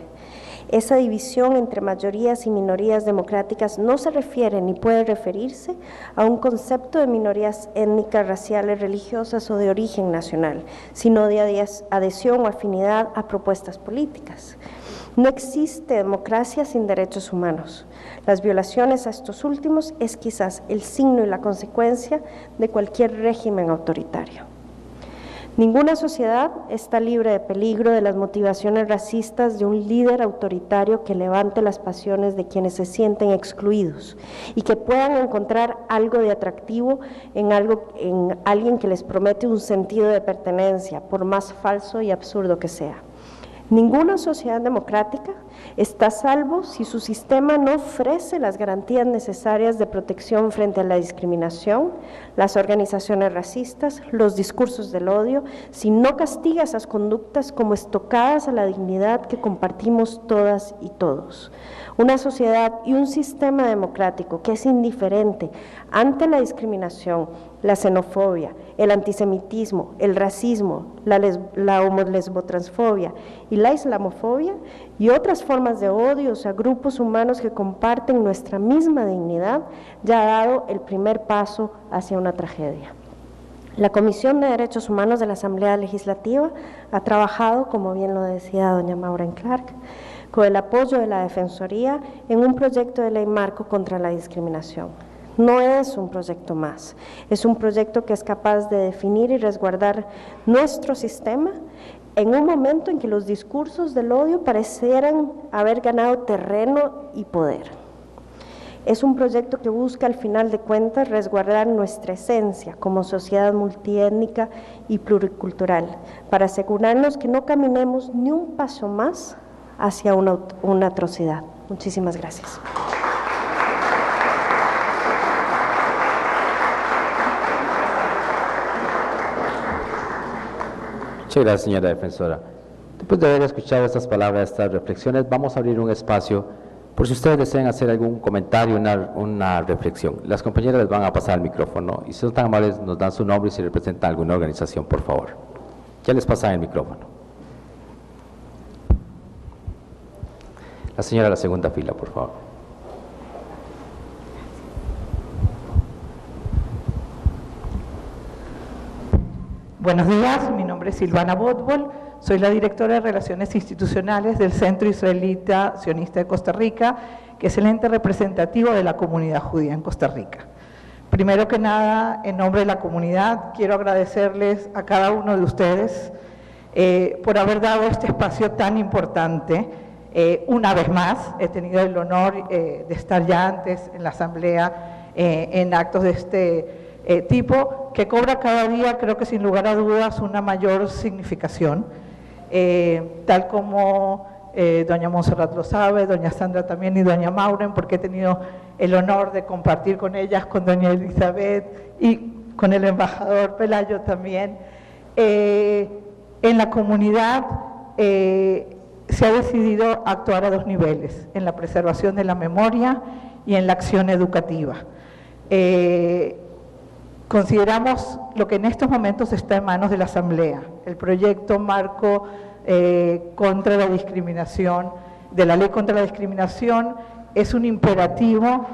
Esa división entre mayorías y minorías democráticas no se refiere ni puede referirse a un concepto de minorías étnicas, raciales, religiosas o de origen nacional, sino de adhesión o afinidad a propuestas políticas. No existe democracia sin derechos humanos. Las violaciones a estos últimos es quizás el signo y la consecuencia de cualquier régimen autoritario. Ninguna sociedad está libre de peligro de las motivaciones racistas de un líder autoritario que levante las pasiones de quienes se sienten excluidos y que puedan encontrar algo de atractivo en alguien que les promete un sentido de pertenencia, por más falso y absurdo que sea. Ninguna sociedad democrática está a salvo si su sistema no ofrece las garantías necesarias de protección frente a la discriminación, las organizaciones racistas, los discursos del odio, si no castiga esas conductas como estocadas a la dignidad que compartimos todas y todos. Una sociedad y un sistema democrático que es indiferente ante la discriminación, la xenofobia, el antisemitismo, el racismo, la homolesbotransfobia y la islamofobia y otras formas de odios a grupos humanos que comparten nuestra misma dignidad, ya ha dado el primer paso hacia una tragedia. La Comisión de Derechos Humanos de la Asamblea Legislativa ha trabajado, como bien lo decía doña Maureen Clark, con el apoyo de la Defensoría en un proyecto de ley marco contra la discriminación. No es un proyecto más, es un proyecto que es capaz de definir y resguardar nuestro sistema en un momento en que los discursos del odio parecieran haber ganado terreno y poder. Es un proyecto que busca, al final de cuentas, resguardar nuestra esencia como sociedad multiétnica y pluricultural, para asegurarnos que no caminemos ni un paso más hacia una atrocidad. Muchísimas gracias. Muchas gracias, señora defensora. Después de haber escuchado estas palabras, estas reflexiones, vamos a abrir un espacio por si ustedes desean hacer algún comentario, una reflexión. Las compañeras les van a pasar el micrófono y si son tan amables nos dan su nombre y si representan alguna organización, por favor. Ya les pasan el micrófono. La señora de la segunda fila, por favor. Buenos días, mi nombre es Silvana Botbol, soy la directora de Relaciones Institucionales del Centro Israelita Sionista de Costa Rica, que es el ente representativo de la comunidad judía en Costa Rica. Primero que nada, en nombre de la comunidad, quiero agradecerles a cada uno de ustedes por haber dado este espacio tan importante. Una vez más, he tenido el honor de estar ya antes en la Asamblea en actos de este tipo, que cobra cada día, creo que sin lugar a dudas, una mayor significación, tal como doña Montserrat lo sabe, doña Sandra también y doña Mauren, porque he tenido el honor de compartir con ellas, con doña Elizabeth y con el embajador Pelayo también. En la comunidad se ha decidido actuar a dos niveles, en la preservación de la memoria y en la acción educativa. Consideramos lo que en estos momentos está en manos de la Asamblea, el proyecto marco contra la discriminación, de la ley contra la discriminación, es un imperativo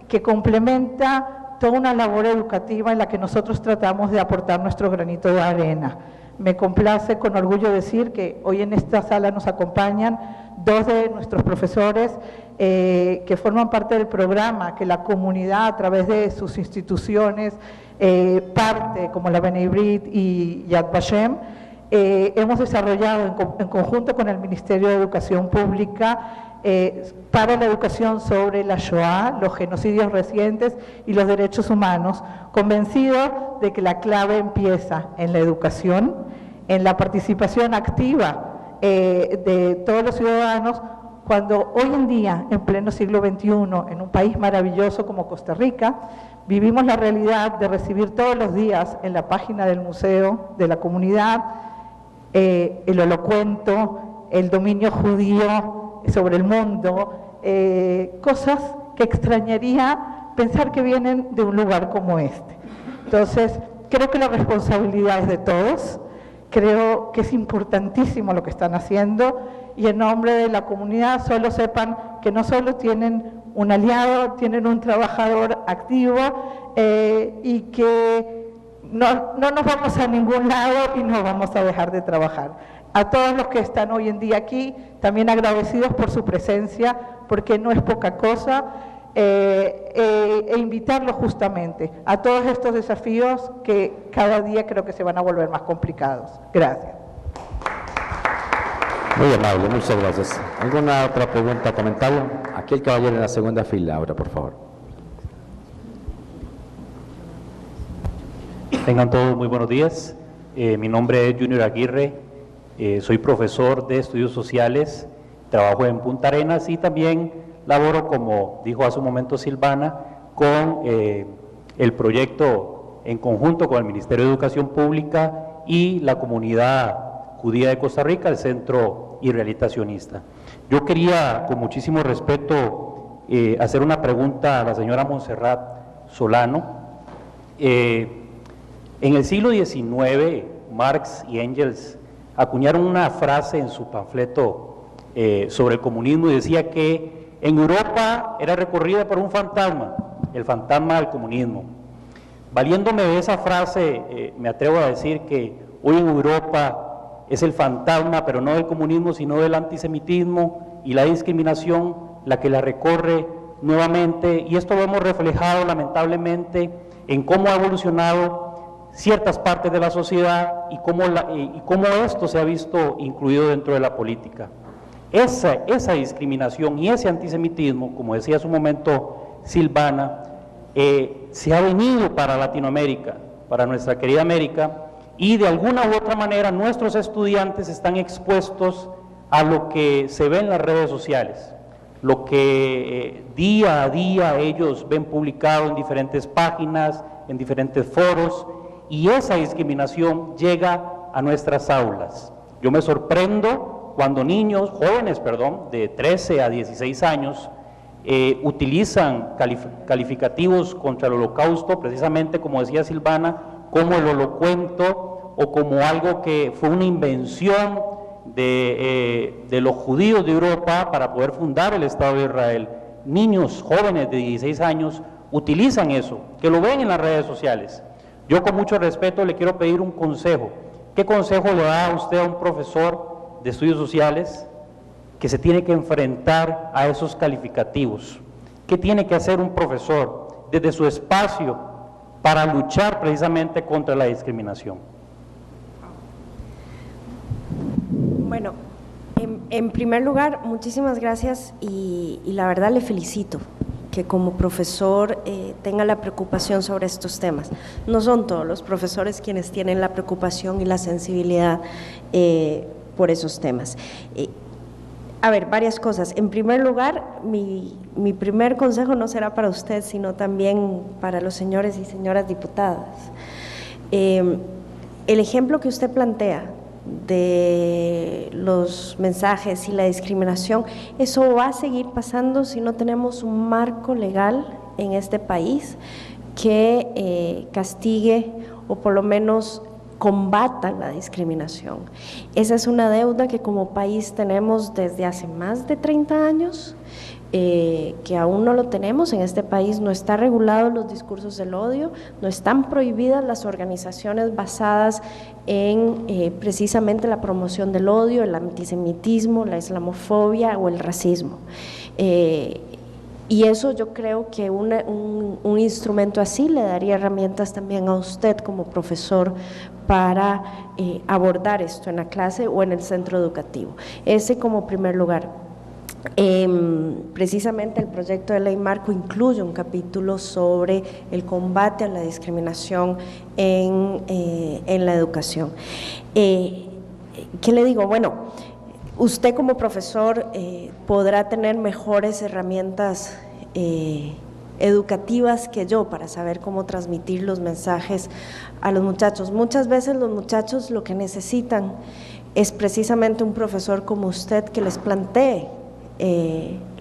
que complementa toda una labor educativa en la que nosotros tratamos de aportar nuestro granito de arena. Me complace con orgullo decir que hoy en esta sala nos acompañan dos de nuestros profesores que forman parte del programa, que la comunidad a través de sus instituciones, parte como la Bnei Brit y Yad Vashem, hemos desarrollado en conjunto con el Ministerio de Educación Pública para la educación sobre la Shoah, los genocidios recientes y los derechos humanos, convencido de que la clave empieza en la educación, en la participación activa de todos los ciudadanos, cuando hoy en día, en pleno siglo XXI, en un país maravilloso como Costa Rica, vivimos la realidad de recibir todos los días en la página del museo de la comunidad el holocuento, el dominio judío sobre el mundo, cosas que extrañaría pensar que vienen de un lugar como este. Entonces, creo que la responsabilidad es de todos, creo que es importantísimo lo que están haciendo y en nombre de la comunidad solo sepan que no solo tienen un aliado, tienen un trabajador activo y que no nos vamos a ningún lado y no vamos a dejar de trabajar. A todos los que están hoy en día aquí, también agradecidos por su presencia, porque no es poca cosa, e invitarlos justamente a todos estos desafíos que cada día creo que se van a volver más complicados. Gracias. Muy amable, muchas gracias. ¿Alguna otra pregunta o comentario? Aquí el caballero en la segunda fila, ahora, por favor. Tengan todos muy buenos días. Mi nombre es Junior Aguirre, soy profesor de estudios sociales, trabajo en Punta Arenas y también laboro, como dijo hace un momento Silvana, con el proyecto en conjunto con el Ministerio de Educación Pública y la comunidad judía de Costa Rica, el Centro Israelita Sionista. Yo quería, con muchísimo respeto, hacer una pregunta a la señora Montserrat Solano. En el siglo XIX, Marx y Engels acuñaron una frase en su panfleto sobre el comunismo y decía que en Europa era recorrida por un fantasma, el fantasma del comunismo. Valiéndome de esa frase, me atrevo a decir que hoy en Europa es el fantasma, pero no del comunismo, sino del antisemitismo y la discriminación la que la recorre nuevamente, y esto lo hemos reflejado lamentablemente en cómo ha evolucionado ciertas partes de la sociedad y cómo esto se ha visto incluido dentro de la política. Esa discriminación y ese antisemitismo, como decía hace un momento Silvana, se ha venido para Latinoamérica, para nuestra querida América, y de alguna u otra manera nuestros estudiantes están expuestos a lo que se ve en las redes sociales, lo que día a día ellos ven publicado en diferentes páginas, en diferentes foros, y esa discriminación llega a nuestras aulas. Yo me sorprendo cuando niños, jóvenes, de 13 a 16 años, utilizan calificativos contra el Holocausto, precisamente como decía Silvana, como el Holocuento o como algo que fue una invención de los judíos de Europa para poder fundar el Estado de Israel. Niños jóvenes de 16 años utilizan eso, que lo ven en las redes sociales. Yo con mucho respeto le quiero pedir un consejo. ¿Qué consejo le da a usted a un profesor de estudios sociales que se tiene que enfrentar a esos calificativos? ¿Qué tiene que hacer un profesor desde su espacio para luchar precisamente contra la discriminación? Bueno, en primer lugar, muchísimas gracias y la verdad le felicito que como profesor tenga la preocupación sobre estos temas. No son todos los profesores quienes tienen la preocupación y la sensibilidad por esos temas. A ver, varias cosas. En primer lugar, mi primer consejo no será para usted, sino también para los señores y señoras diputadas. El ejemplo que usted plantea de los mensajes y la discriminación, eso va a seguir pasando si no tenemos un marco legal en este país que castigue o por lo menos combata la discriminación. Esa es una deuda que como país tenemos desde hace más de 30 años, que aún no lo tenemos. En este país no está regulado los discursos del odio, no están prohibidas las organizaciones basadas en precisamente la promoción del odio, el antisemitismo, la islamofobia o el racismo. Y eso yo creo que un instrumento así le daría herramientas también a usted como profesor para abordar esto en la clase o en el centro educativo. Ese como primer lugar. Precisamente el proyecto de ley marco incluye un capítulo sobre el combate a la discriminación en la educación. ¿Qué le digo? Bueno, usted como profesor podrá tener mejores herramientas educativas que yo para saber cómo transmitir los mensajes a los muchachos. Muchas veces los muchachos lo que necesitan es precisamente un profesor como usted que les plantee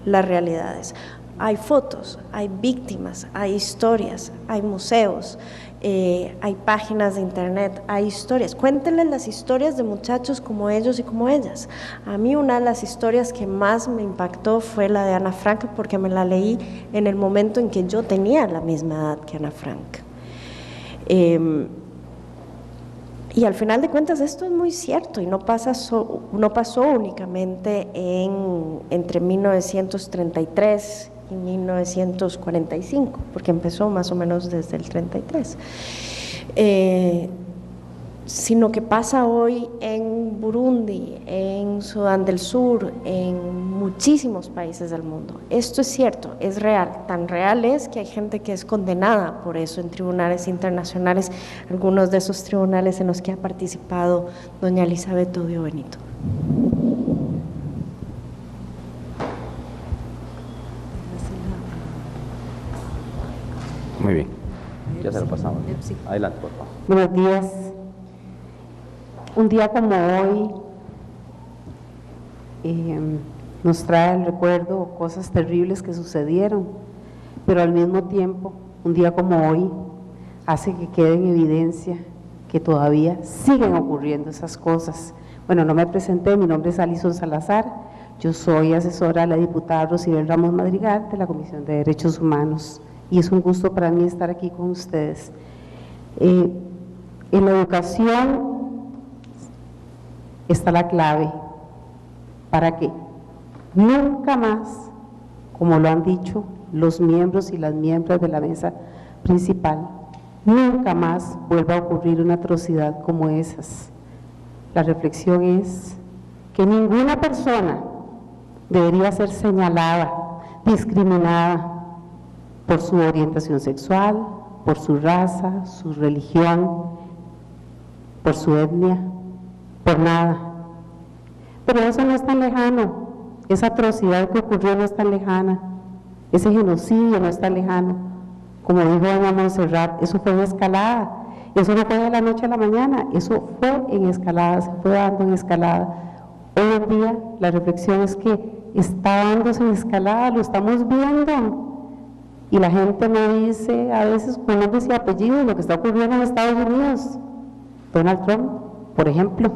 las realidades. Hay fotos, hay víctimas, hay historias, hay museos, hay páginas de internet, hay historias. Cuéntenles las historias de muchachos como ellos y como ellas. A mí una de las historias que más me impactó fue la de Ana Frank, porque me la leí en el momento en que yo tenía la misma edad que Ana Frank. Y al final de cuentas esto es muy cierto y no pasó únicamente entre 1933 y 1945, porque empezó más o menos desde el 33, sino que pasa hoy en Burundi, en Sudán del Sur, en muchísimos países del mundo. Esto es cierto, es real, tan real es que hay gente que es condenada por eso en tribunales internacionales, algunos de esos tribunales en los que ha participado doña Elizabeth Odio Benito. Muy bien, ya se lo pasamos. Adelante, por favor. Buenos días. Un día como hoy nos trae el recuerdo cosas terribles que sucedieron, pero al mismo tiempo, un día como hoy hace que quede en evidencia que todavía siguen ocurriendo esas cosas. Bueno, no me presenté, mi nombre es Alison Salazar, yo soy asesora de la diputada Rosibel Ramos Madrigal de la Comisión de Derechos Humanos y es un gusto para mí estar aquí con ustedes. En la educación está la clave para que nunca más, como lo han dicho los miembros y las miembros de la mesa principal, nunca más vuelva a ocurrir una atrocidad como esas. La reflexión es que ninguna persona debería ser señalada, discriminada por su orientación sexual, por su raza, su religión, por su etnia, por nada. Pero eso no es tan lejano, esa atrocidad que ocurrió no es tan lejana, ese genocidio no es tan lejano. Como dijo doña Montserrat, eso fue en escalada, eso no fue de la noche a la mañana, eso fue en escalada, se fue dando en escalada. Hoy en día la reflexión es que está dándose en escalada, lo estamos viendo. Y la gente me dice a veces con nombres y apellidos lo que está ocurriendo en Estados Unidos. Donald Trump, por ejemplo,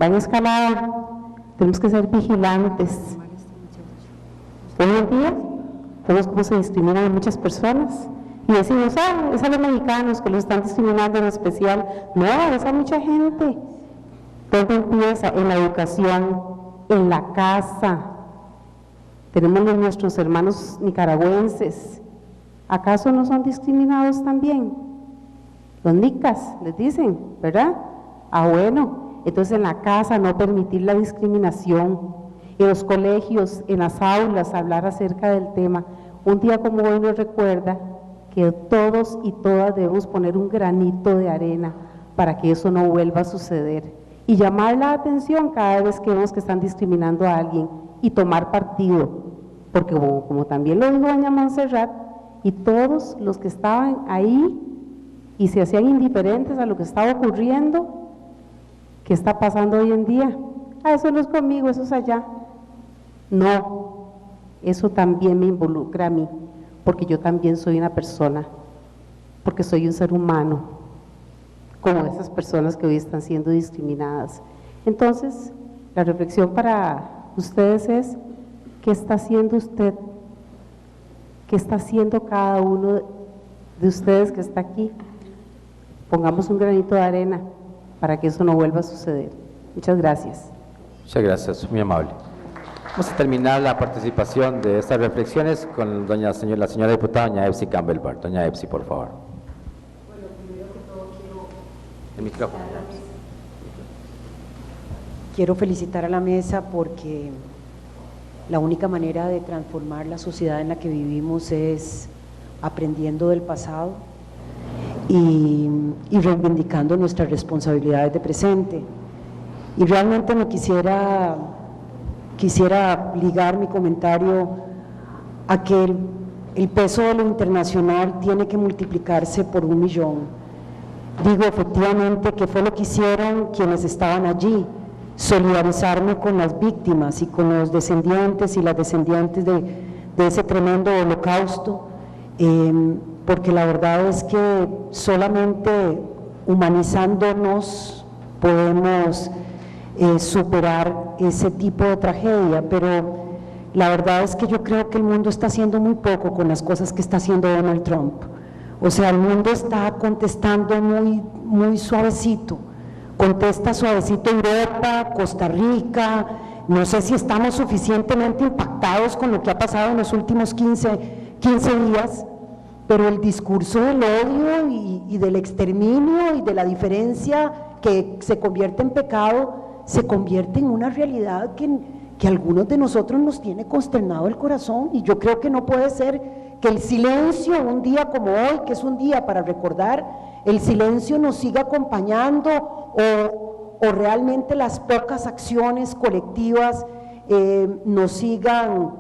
va en escalada, tenemos que ser vigilantes. Hoy en día vemos cómo se discriminan a muchas personas y decimos, es a los mexicanos que los están discriminando en especial. No, es a mucha gente. Todo empieza en la educación, en la casa. Tenemos nuestros hermanos nicaragüenses, ¿acaso no son discriminados también? Los nicas, les dicen, ¿verdad? Bueno, entonces en la casa no permitir la discriminación, en los colegios, en las aulas, hablar acerca del tema. Un día como hoy nos recuerda que todos y todas debemos poner un granito de arena para que eso no vuelva a suceder y llamar la atención cada vez que vemos que están discriminando a alguien y tomar partido, porque como también lo dijo doña Montserrat, y todos los que estaban ahí y se hacían indiferentes a lo que estaba ocurriendo, ¿qué está pasando hoy en día? Eso no es conmigo, eso es allá. No, eso también me involucra a mí, porque yo también soy una persona, porque soy un ser humano, como esas personas que hoy están siendo discriminadas. Entonces, la reflexión para ustedes es, ¿qué está haciendo usted? ¿Qué está haciendo cada uno de ustedes que está aquí? Pongamos un granito de arena para que eso no vuelva a suceder. Muchas gracias. Muchas gracias, muy amable. Vamos a terminar la participación de estas reflexiones con la señora diputada, doña Epsi Campbell Bart. Doña Epsi, por favor. Bueno, primero que todo El micrófono. Quiero felicitar a la mesa porque la única manera de transformar la sociedad en la que vivimos es aprendiendo del pasado y reivindicando nuestras responsabilidades de presente. Y realmente me quisiera ligar mi comentario a que el peso de lo internacional tiene que multiplicarse por 1 millón. Digo efectivamente que fue lo que hicieron quienes estaban allí, solidarizarme con las víctimas y con los descendientes y las descendientes de ese tremendo holocausto, porque la verdad es que solamente humanizándonos podemos superar ese tipo de tragedia, pero la verdad es que yo creo que el mundo está haciendo muy poco con las cosas que está haciendo Donald Trump. O sea, el mundo está contestando muy suavecito, contesta suavecito Europa, Costa Rica, no sé si estamos suficientemente impactados con lo que ha pasado en los últimos 15 días, pero el discurso del odio y del exterminio y de la diferencia que se convierte en pecado, se convierte en una realidad que a algunos de nosotros nos tiene consternado el corazón, y yo creo que no puede ser que el silencio, un día como hoy, que es un día para recordar, el silencio nos siga acompañando o realmente las pocas acciones colectivas nos sigan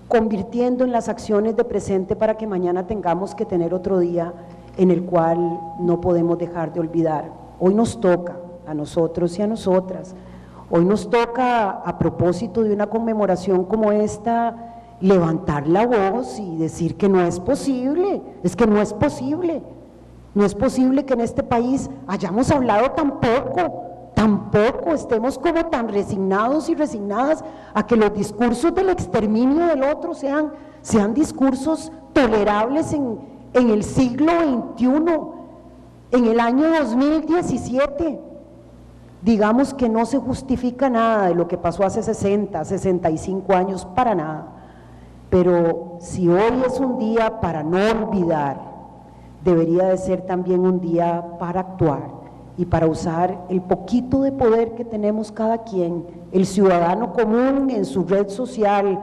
convirtiendo en las acciones de presente para que mañana tengamos que tener otro día en el cual no podemos dejar de olvidar. Hoy nos toca a nosotros y a nosotras, hoy nos toca, a propósito de una conmemoración como esta, levantar la voz y decir que no es posible, es que no es posible, no es posible que en este país hayamos hablado tan poco, estemos como tan resignados y resignadas a que los discursos del exterminio del otro sean discursos tolerables en el siglo XXI, en el año 2017. Digamos que no se justifica nada de lo que pasó hace 60, 65 años, para nada, pero si hoy es un día para no olvidar, debería de ser también un día para actuar y para usar el poquito de poder que tenemos cada quien, el ciudadano común en su red social,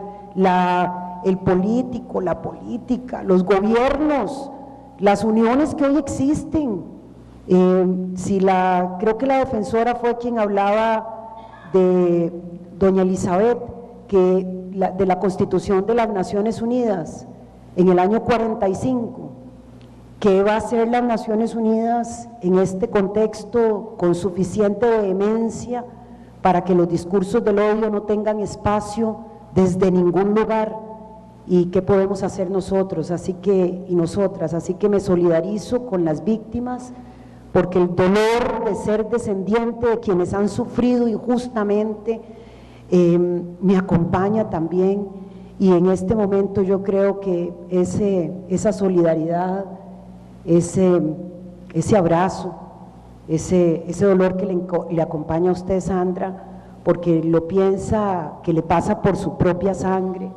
el político, la política, los gobiernos, las uniones que hoy existen. Creo que la defensora fue quien hablaba de doña Elizabeth, de la Constitución de las Naciones Unidas en el año 45. ¿Qué va a hacer las Naciones Unidas en este contexto con suficiente vehemencia para que los discursos del odio no tengan espacio desde ningún lugar? ¿Y qué podemos hacer nosotros y nosotras? Así que me solidarizo con las víctimas, porque el dolor de ser descendiente de quienes han sufrido injustamente me acompaña también, y en este momento yo creo que esa solidaridad, ese abrazo, ese dolor que le acompaña a usted, Sandra, porque lo piensa, que le pasa por su propia sangre,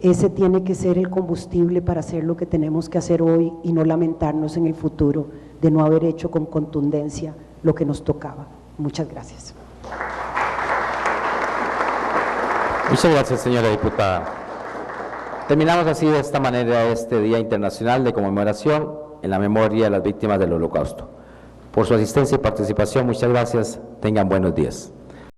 ese tiene que ser el combustible para hacer lo que tenemos que hacer hoy y no lamentarnos en el futuro de no haber hecho con contundencia lo que nos tocaba. Muchas gracias. Muchas gracias, señora diputada. Terminamos así de esta manera este Día Internacional de Conmemoración en la memoria de las víctimas del Holocausto. Por su asistencia y participación, muchas gracias. Tengan buenos días.